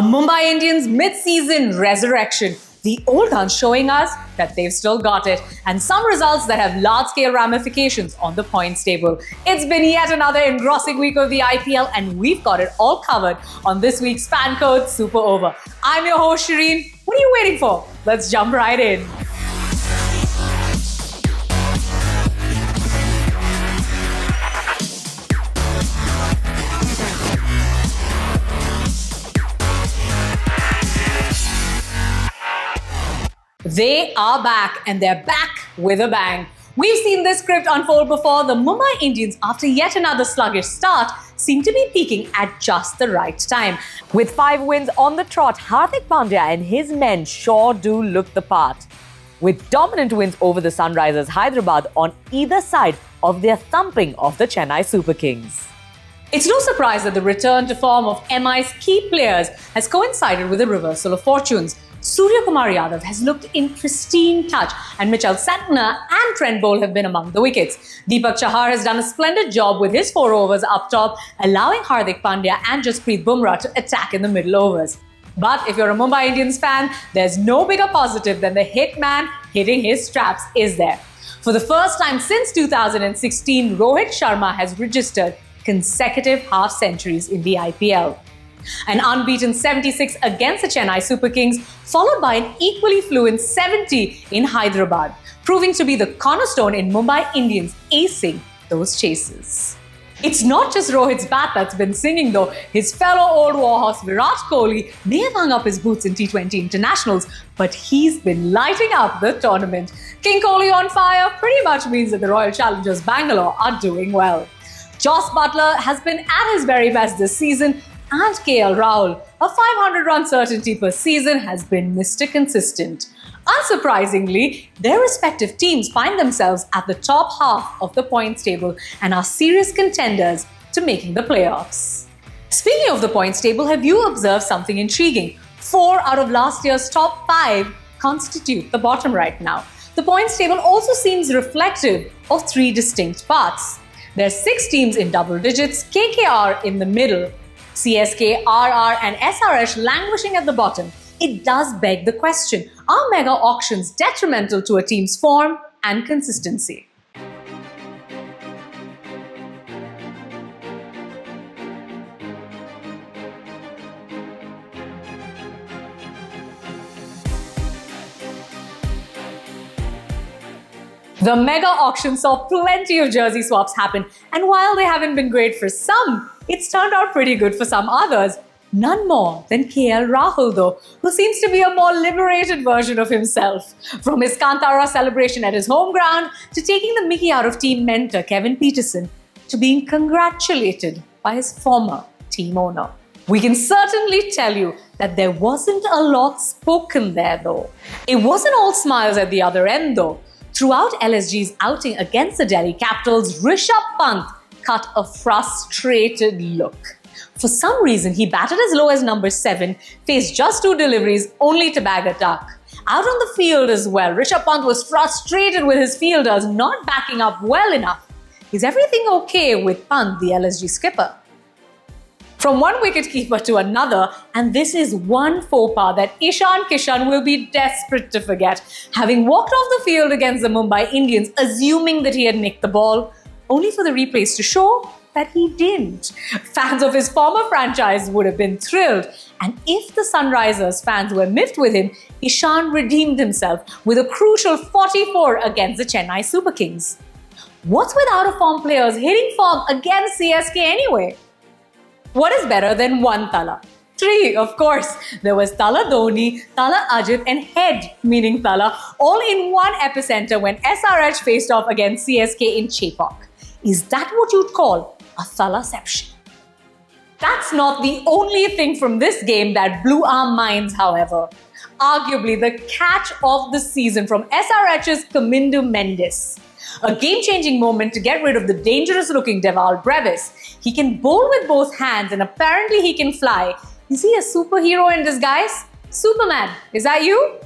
A Mumbai Indians mid-season resurrection. The old guns showing us that they've still got it, and some results that have large-scale ramifications on the points table. It's been yet another engrossing week of the IPL, and we've got it all covered on this week's FanCode Super Over. I'm your host, Shireen. What are you waiting for? Let's jump right in. They are back, and they're back with a bang. We've seen this script unfold before. The Mumbai Indians, after yet another sluggish start, seem to be peaking at just the right time. With 5 wins on the trot, Hardik and his men sure do look the part. With dominant wins over the Sunrisers Hyderabad on either side of their thumping of the Chennai Super Kings. It's no surprise that the return to form of MI's key players has coincided with a reversal of fortunes. Surya has looked in pristine touch, and Mitchell Santner and Trent Boult have been among the wickets. Deepak Chahar has done a splendid job with his 4 overs up top, allowing Hardik Pandya and Jasprit Bumrah to attack in the middle overs. But if you're a Mumbai Indians fan, there's no bigger positive than the hitman hitting his straps, is there? For the first time since 2016, Rohit Sharma has registered consecutive half-centuries in the IPL. An unbeaten 76 against the Chennai Super Kings, followed by an equally fluent 70 in Hyderabad, proving to be the cornerstone in Mumbai Indians acing those chases. It's not just Rohit's bat that's been singing though. His fellow old warhorse Virat Kohli may have hung up his boots in T20 internationals, but he's been lighting up the tournament. King Kohli on fire pretty much means that the Royal Challengers Bangalore are doing well. Buttler has been at his very best this season, and Rahul, a 500-run certainty per season, has been Mr. Consistent. Unsurprisingly, their respective teams find themselves at the top half of the points table and are serious contenders to making the playoffs. Speaking of the points table, have you observed something intriguing? 4 out of last year's top 5 constitute the bottom right now. The points table also seems reflective of 3 distinct parts. There's 6 teams in double digits, KKR in the middle, CSK, RR and SRH languishing at the bottom. It does beg the question, are mega auctions detrimental to a team's form and consistency? The mega auction saw plenty of jersey swaps happen, and while they haven't been great for some, it's turned out pretty good for some others. None more than Rahul though, who seems to be a more liberated version of himself. From his Kantara celebration at his home ground, to taking the mickey out of team mentor Kevin Peterson, to being congratulated by his former team owner. We can certainly tell you that there wasn't a lot spoken there though. It wasn't all smiles at the other end though. Throughout LSG's outing against the Delhi Capitals, Rishabh Pant cut a frustrated look. For some reason, he batted as low as number 7, faced just 2 deliveries, only to bag a duck. Out on the field as well, Rishabh Pant was frustrated with his fielders not backing up well enough. Is everything okay with Pant, the LSG skipper? From one wicketkeeper to another, and this is one faux pas that Ishan Kishan will be desperate to forget, having walked off the field against the Mumbai Indians, assuming that he had nicked the ball, only for the replays to show that he didn't. Fans of his former franchise would have been thrilled, and if the Sunrisers fans were miffed with him, Ishan redeemed himself with a crucial 44 against the Chennai Super Kings. What's with out-of-form players hitting form against CSK anyway? What is better than 1 Tala? 3, of course. There was Tala Dhoni, Tala Ajit and Head, meaning Tala, all in one epicenter when SRH faced off against CSK in Chepauk. Is that what you'd call a Thala-ception? That's not the only thing from this game that blew our minds, however. Arguably the catch of the season from SRH's Kamindu Mendes. A game-changing moment to get rid of the dangerous-looking Deval Brevis. He can bowl with both hands and apparently he can fly. Is he a superhero in disguise? Superman, is that you?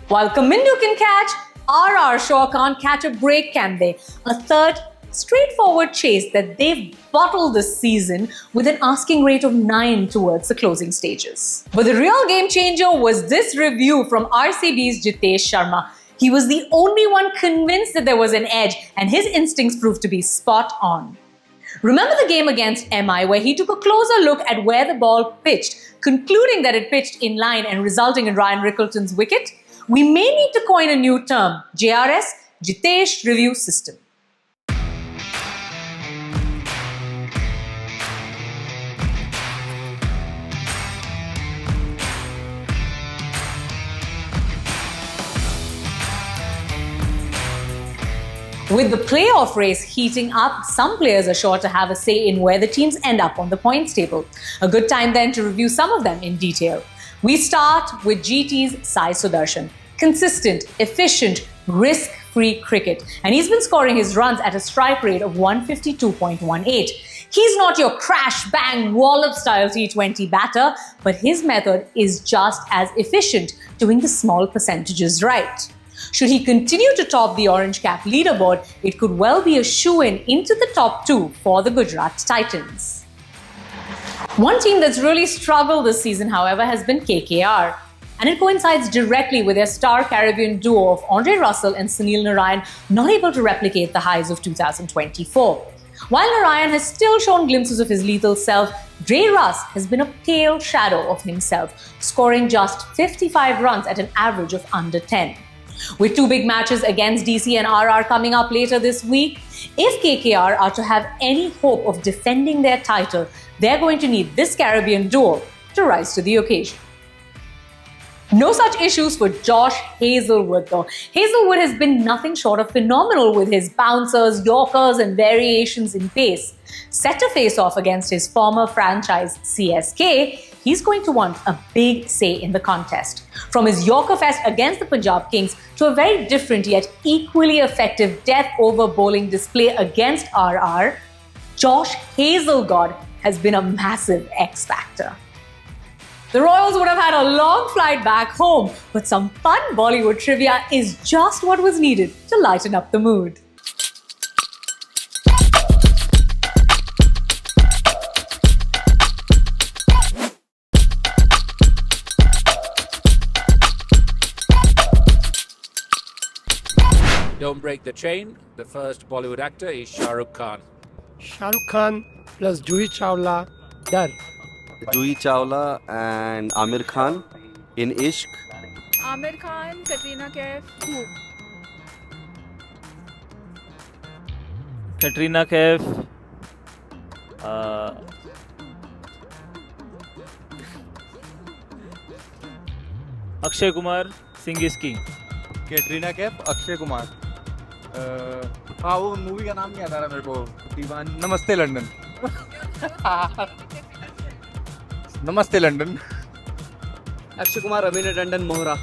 While Kamindu can catch, RR sure can't catch a break, can they? A third straightforward chase that they've bottled this season with an asking rate of 9 towards the closing stages. But the real game changer was this review from RCB's Jitesh Sharma. He was the only one convinced that there was an edge, and his instincts proved to be spot on. Remember the game against MI where he took a closer look at where the ball pitched, concluding that it pitched in line and resulting in Ryan Rickleton's wicket? We may need to coin a new term, JRS, Jitesh Review System. With the playoff race heating up, some players are sure to have a say in where the teams end up on the points table. A good time then to review some of them in detail. We start with GT's Sai Sudarshan. Consistent, efficient, risk-free cricket. And he's been scoring his runs at a strike rate of 152.18. He's not your crash, bang, wallop style T20 batter, but his method is just as efficient, doing the small percentages right. Should he continue to top the orange cap leaderboard, it could well be a shoo-in into the top 2 for the Gujarat Titans. One team that's really struggled this season, however, has been KKR. And it coincides directly with their star Caribbean duo of Andre Russell and Sunil Narayan not able to replicate the highs of 2024. While Narayan has still shown glimpses of his lethal self, Dre Russ has been a pale shadow of himself, scoring just 55 runs at an average of under 10. With 2 big matches against DC and RR coming up later this week, if KKR are to have any hope of defending their title, they're going to need this Caribbean duo to rise to the occasion. No such issues for Josh Hazlewood though. Hazlewood has been nothing short of phenomenal with his bouncers, yorkers and variations in pace. Set to face off against his former franchise CSK, he's going to want a big say in the contest. From his Yorker Fest against the Punjab Kings to a very different yet equally effective death over bowling display against RR, Josh Hazlewood has been a massive X factor. The Royals would have had a long flight back home, but some fun Bollywood trivia is just what was needed to lighten up the mood. Don't break the chain. The first Bollywood actor is Shah Rukh Khan. Shah Rukh Khan plus Juhi Chawla, Dar. Juhi Chawla and Amir Khan in Ishq. Amir Khan, Katrina Kaif, who? Katrina Kaif, Akshay Kumar, Singh is King. Katrina Kaif, Akshay Kumar, हाँ वो movie का नाम नहीं आता रहा मेरे को, दीवान, नमस्ते लंदन, नमस्ते लंदन, अक्षय कुमार, रवीना टंडन, मोहरा.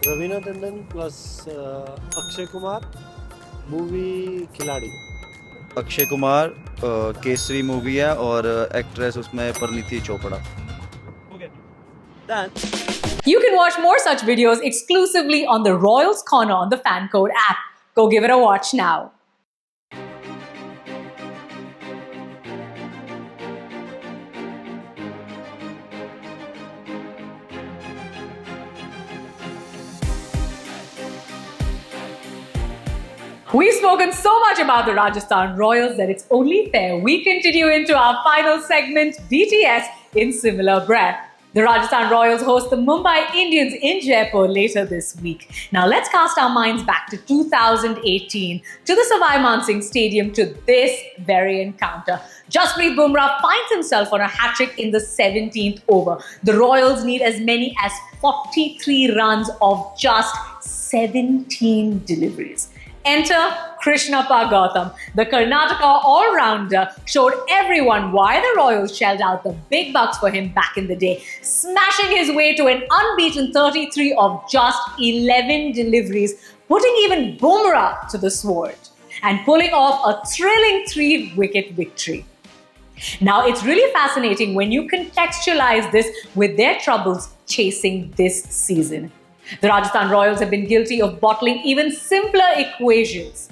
रवीना टंडन प्लस अक्षय कुमार, मूवी खिलाड़ी. अक्षय कुमार केसरी मूवी है और एक्ट्रेस उसमें Parineeti Chopra. You can watch more such videos exclusively on the Royals Corner on the FanCode app. Go give it a watch now. We've spoken so much about the Rajasthan Royals that it's only fair we continue into our final segment, BTS, in similar breath. The Rajasthan Royals host the Mumbai Indians in Jaipur later this week. Now let's cast our minds back to 2018, to the Savai Mansingh Stadium, to this very encounter. Jasprit Bumrah finds himself on a hat-trick in the 17th over. The Royals need as many as 43 runs of just 17 deliveries. Enter Krishnappa Gautam. The Karnataka all-rounder showed everyone why the Royals shelled out the big bucks for him back in the day, smashing his way to an unbeaten 33 of just 11 deliveries, putting even Bumrah to the sword, and pulling off a thrilling 3-wicket victory. Now, it's really fascinating when you contextualize this with their troubles chasing this season. The Rajasthan Royals have been guilty of bottling even simpler equations.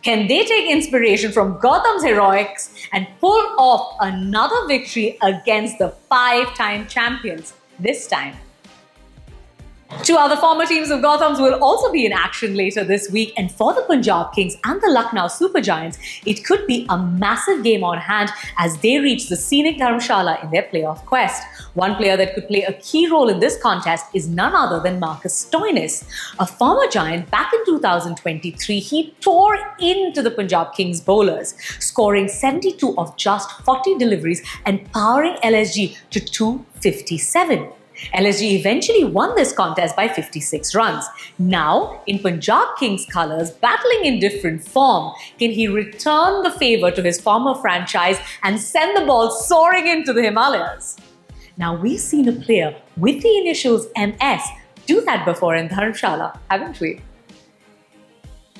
Can they take inspiration from Gautam's heroics and pull off another victory against the 5-time champions this time? Two other former teams of Gautam's will also be in action later this week, and for the Punjab Kings and the Lucknow Super Giants, it could be a massive game on hand as they reach the scenic Dharamshala in their playoff quest. One player that could play a key role in this contest is none other than Stoinis. A former Giant, back in 2023, he tore into the Punjab Kings bowlers, scoring 72 of just 40 deliveries and powering LSG to 257. LSG eventually won this contest by 56 runs. Now, in Punjab Kings colours, battling in different form, can he return the favour to his former franchise and send the ball soaring into the Himalayas? Now, we've seen a player with the initials MS do that before in Dharamshala, haven't we?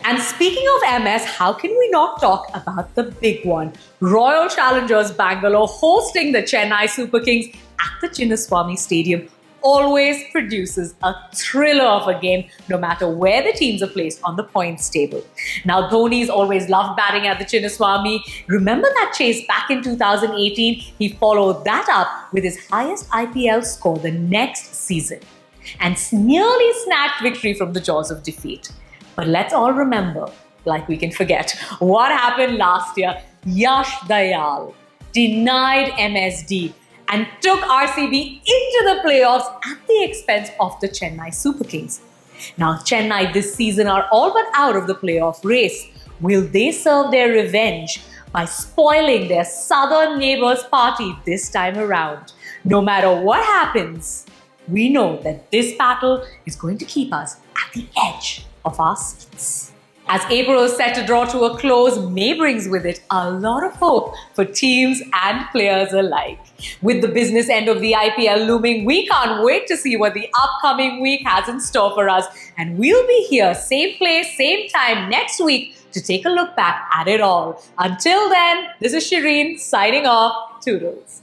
And speaking of MS, how can we not talk about the big one? Royal Challengers Bangalore hosting the Chennai Super Kings at the Chinnaswamy Stadium always produces a thriller of a game, no matter where the teams are placed on the points table. Now, Dhoni's always loved batting at the Chinnaswamy. Remember that chase back in 2018? He followed that up with his highest IPL score the next season and nearly snatched victory from the jaws of defeat. But let's all remember, like we can forget, what happened last year. Yash Dayal denied MSD and took RCB into the playoffs at the expense of the Chennai Super Kings. Now, Chennai this season are all but out of the playoff race. Will they serve their revenge by spoiling their southern neighbours' party this time around? No matter what happens, we know that this battle is going to keep us at the edge of our seats. As April is set to draw to a close, May brings with it a lot of hope for teams and players alike. With the business end of the IPL looming, we can't wait to see what the upcoming week has in store for us. And we'll be here, same place, same time next week to take a look back at it all. Until then, this is Shireen signing off. Toodles.